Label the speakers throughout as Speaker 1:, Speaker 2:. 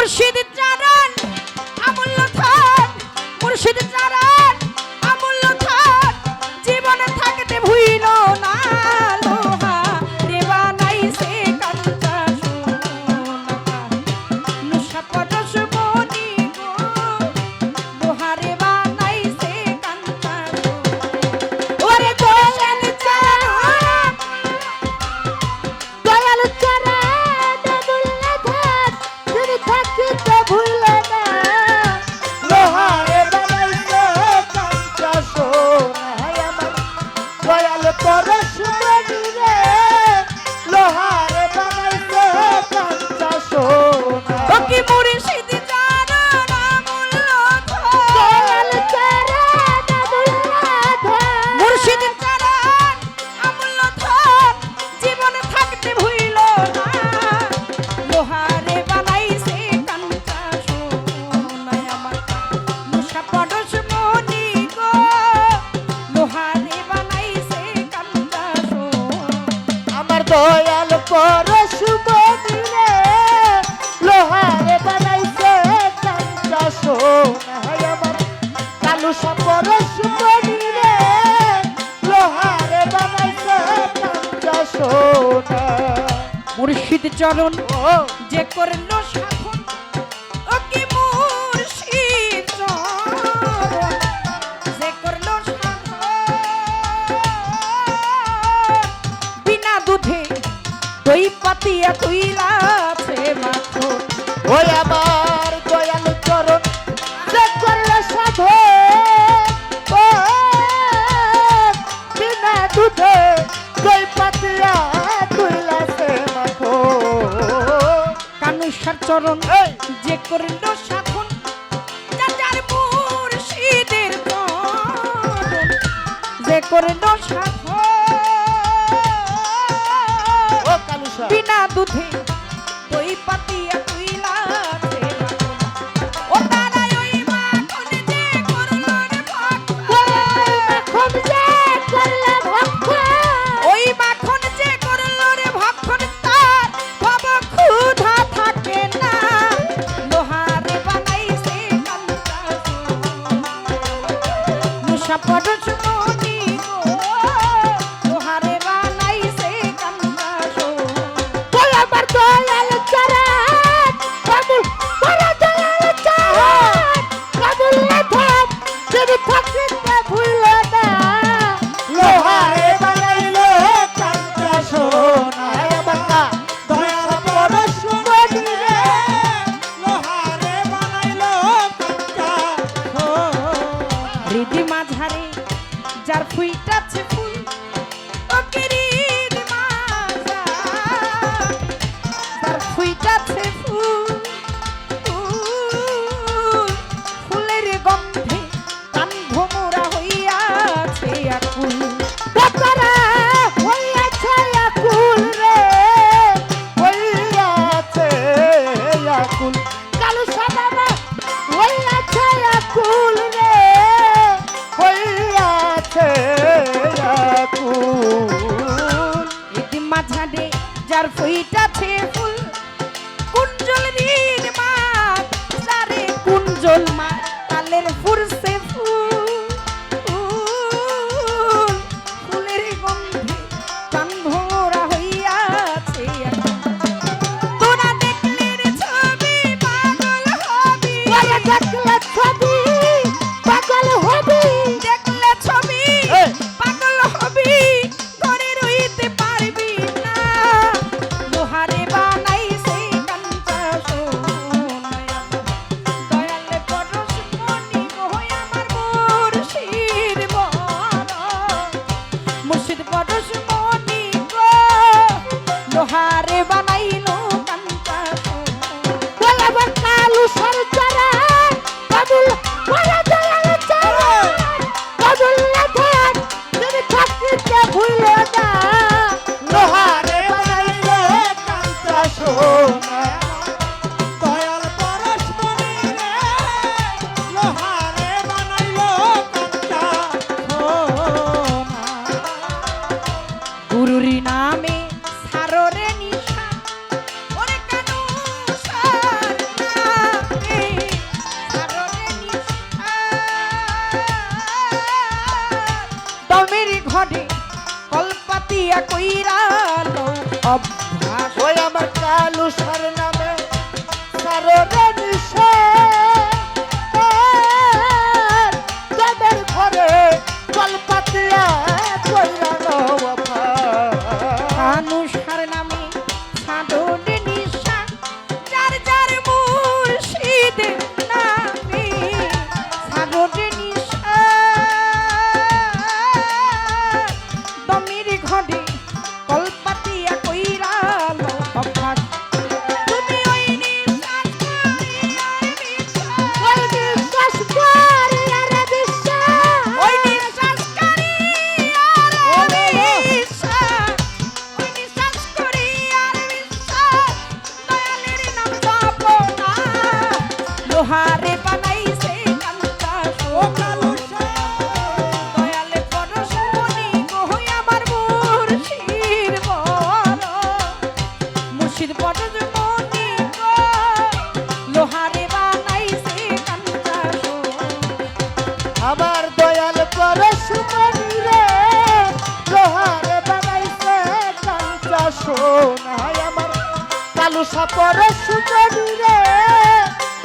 Speaker 1: মুর্শিদ চরণ আমূল্য ধন, মুর্শিদ চরণ আমূল্য ধন, জীবনে থাকতে ভুইল না লোহা রে বানাইছে কাঞ্চা সোনা, নুসা পরশ মনি গো লোহা রে বানাইছে কাঞ্চা সোনা। ওরে দয়াল চরণ, দয়াল চরণ আমূল্য ধন, যদি থাকিতে ভুইল না
Speaker 2: লোহারে বানাইছে কাঞ্চা সোনা আমার দয়াল পরশমণি রে লোহারে বানাইছে কাঞ্চা সোনা
Speaker 1: ও কি মুর্শিদ চরণ আমূল্য ধন,
Speaker 2: দয়াল চরণ আমূল্য ধন,
Speaker 1: মুর্শিদ চরণ আমূল্য ধন, জীবনে থাকতে ভুইল না লোহারে বানাইছে কাঞ্চা সোনা আমার, নুসা পরশ মনি গো লোহারে বানাইছে কাঞ্চা সোনা।
Speaker 2: আমার দয়াল পরশমণি রে লোহারে বানাইছে কাঞ্চা সোনা আমার কালুসা পরশমণি রে লোহারে বানাইছে কাঞ্চা সোনা
Speaker 1: মুর্শিদ চরণ
Speaker 2: ও
Speaker 1: যে করলো সাধন, ও কি মুর্শিদ চরণ যে করলো সাধন, বিনা দুধে দই পাতিয়া তুইলাছে মাখন।
Speaker 2: ওই আমার দয়াল চরণ যে করল সাধন ও বিনা দুধে দই পাতিয়া তুইলাছে মাখো
Speaker 1: কানুসার চরণ
Speaker 2: এই
Speaker 1: যে করলো সাধন, যার মুর্শিদের চরণ যে করলো সাধন,
Speaker 2: ও কালুসা
Speaker 1: বিনা দুধে দই পাতিয়া তুইলাছে মাখন। ও তারাই ওই মাখন যে করলো রে ভক্ষণ, ওই মাখন যে করলো রে ভক্ষণ, তার ভব ক্ষুধা থাকে না লোহারে বানাইছে কাঞ্চা সোনা, নুসা পরশ মনি গো লোহারে বানাইছে কাঞ্চা সোনা।
Speaker 2: ওই আমার দয়াল চরণ কাবুল বড় দয়াল চরণ কাবুল ধন যদি থাকিতে ভুল না লোহারে বানাইলো কাঞ্চা সোনা আমার দয়াল পরশমণি রে লোহারে বানাইলো কাঞ্চা সোনা
Speaker 1: হৃদি মাঝারে যার ফুইটাছে ফুল, ও কি হৃদি মাঝারে যার ফুইটাছে ফুল, ফুলের গন্ধে কান ভোমরা হইয়াছে আকুল।
Speaker 2: বাবারা হইয়াছে আকুল রে হইয়াছে আকুল কালু সাবাবা হইয়াছে আকুল রে হইয়াছে আকুল
Speaker 1: হৃদি মাঝারে যার ফুইটাছে ফুল, কুঞ্জল হৃদি মাঝারে কুঞ্জল মা তালের ফুরছে ফুল, ফুলের গন্ধে কান ভোমরা হইয়াছে আকুল। তোরা দেখলে রে ছবি পাগল হবি,
Speaker 2: ওরে দেখলে ছবি পাগল হবি
Speaker 1: দেখলে ছবি
Speaker 2: এই
Speaker 1: পাগল হবি, ধরে রইতে পারবি না লোহারে বানাইছে কাঞ্চা সোনা আমার, দয়াল পরশ মনি গো আমার মুর্শিদ বড়, মুর্শিদ পরশ মনি গো লোহারে বানাইলো কাঞ্চা সোনা।
Speaker 2: বলে আমার কালু সরচরা
Speaker 1: লোহারে বানাইছে কাঞ্চা
Speaker 2: ও কালু
Speaker 1: দয়ালে পরশমণি গো আমার মুর্শিদ বড় মুর্শিদ পরশমণি গো লোহারে বানাইছে কাঞ্চা
Speaker 2: আমার দয়াল পরশুমণি রে লোহারে বানাইছে কাঞ্চা সোনা আমার কালু পরশুমণি রে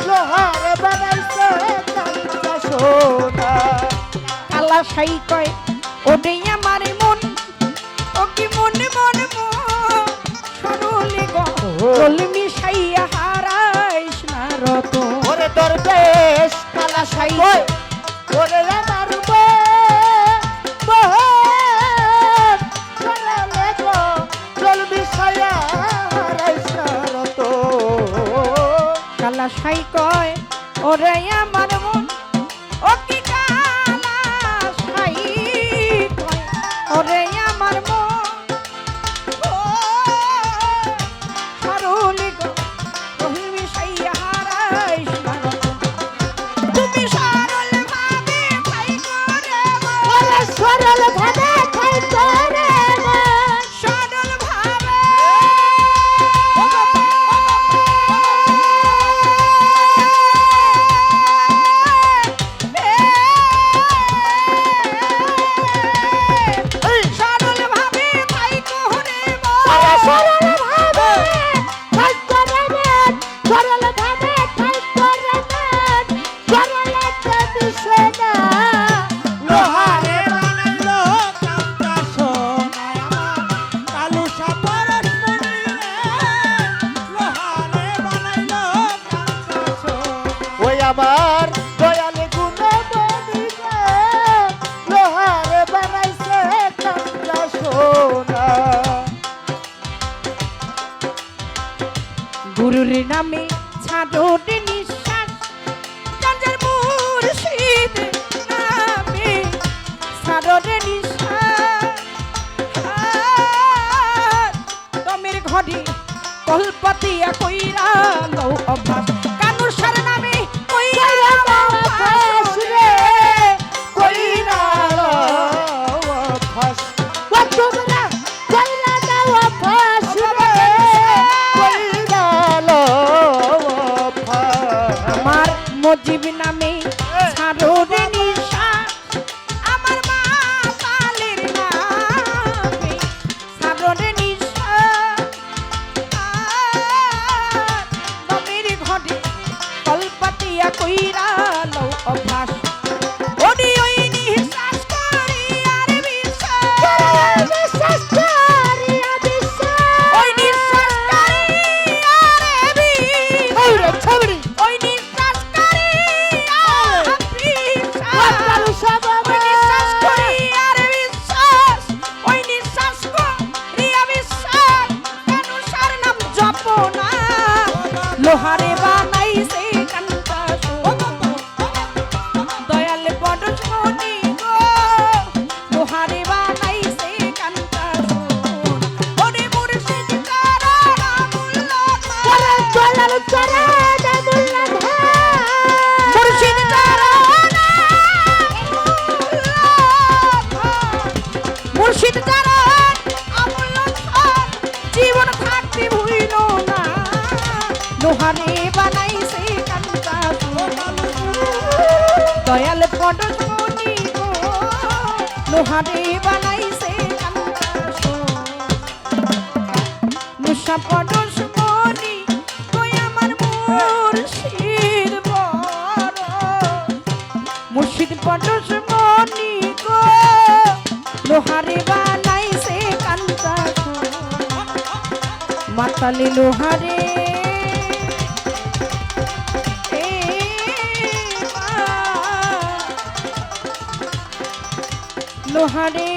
Speaker 2: লোহারে বানাইছে কাঞ্চা সোনা
Speaker 1: কালা সাই কয় ওরে আমার মন ও কি মন মন মন সরলে গো কলমি সাইয়া হারাইস না রত
Speaker 2: ওরে দরবেশ কালা সাই কয় ওরে আমার চলালে গো চলবি সায়া হারাইস না রত
Speaker 1: কালা সাই কয় ওরে আমার মন ও কি কালা সাই কয় ওরে আমার মন ও সরলে গো কলমি সাইয়া হারাইস না রত তুমি সরল ভাবে খাই করে
Speaker 2: ওরে সরল ভাবে খাই করে
Speaker 1: সরল ভাবে সরল ভাবে খাই করে
Speaker 2: সরল ভাবে খাই করে সরল ভাবে খাই করে সরল দিছে না লোহারে বানাইলো কাঞ্চা সোনা আমার কালু পরশুমণি লোহারে বানাইলো কাঞ্চা সোনা ওই আমার দয়াল গুণমণি লোহারে বানাইছে কাঞ্চা সোনা
Speaker 1: গুরুর নামে ছাড়ো রে নিঃশ্বাস যার মুর্শিদ নামে ছাড়ো রে নিঃশ্বাস দমের ঘরে কলপাতিয়া কইরা লও অভ্যাস কানুর সার নামে কইরা লও অভ্যাস রে
Speaker 2: কইরা ফাস ও তোমরা কইরা দাও ফাস রে কইরা ফাস
Speaker 1: আমার মজিব নামে ছাড়ো রে নিঃশ্বাস আমার মা পালের নামে ছাড়ো রে নিঃশ্বাস দমের ঘটে কলপাতিয়া কইরা লও অভ্যাস ওডি ওই নিঃশ্বাস করি আর বিশ্বাস
Speaker 2: বিশ্বাস করিয়া বিশ্বাস
Speaker 1: ওই নিঃশ্বাস করি আর বিশ্বাস
Speaker 2: ওরে ছবড়ি
Speaker 1: ওই নিঃশ্বাস করি আর বিশ্বাস
Speaker 2: কালু
Speaker 1: ওই নিঃশ্বাস করি আর বিশ্বাস ওই নিঃশ্বাস করি আর বিশ্বাস কানুসার নাম জপ না লোহারে বানাইছে কান্তা দয়াল পরশুমণি গো লোহারে বানাইছে কান্তা ওরে মুর্শিদ চরণ
Speaker 2: ওরে
Speaker 1: আমুল্লা
Speaker 2: দয়াল চরণ আমুল্লা
Speaker 1: মুর্শিদ চরণ মুর্শিদ চরণ আমূল্য ধন জীবন থাকতে ভুইল না লোহারে বানাইছে কান্তা দয়াল পরশুমণি গো লোহারে বানাইছে কান্তা নুসা পরশুমণি কই আমার মুর্শিদ বড় মুর্শিদ পরশুমণি গো লোহারে বানাইছে কান্তা মাতালি লোহারে এ মা, লোহারে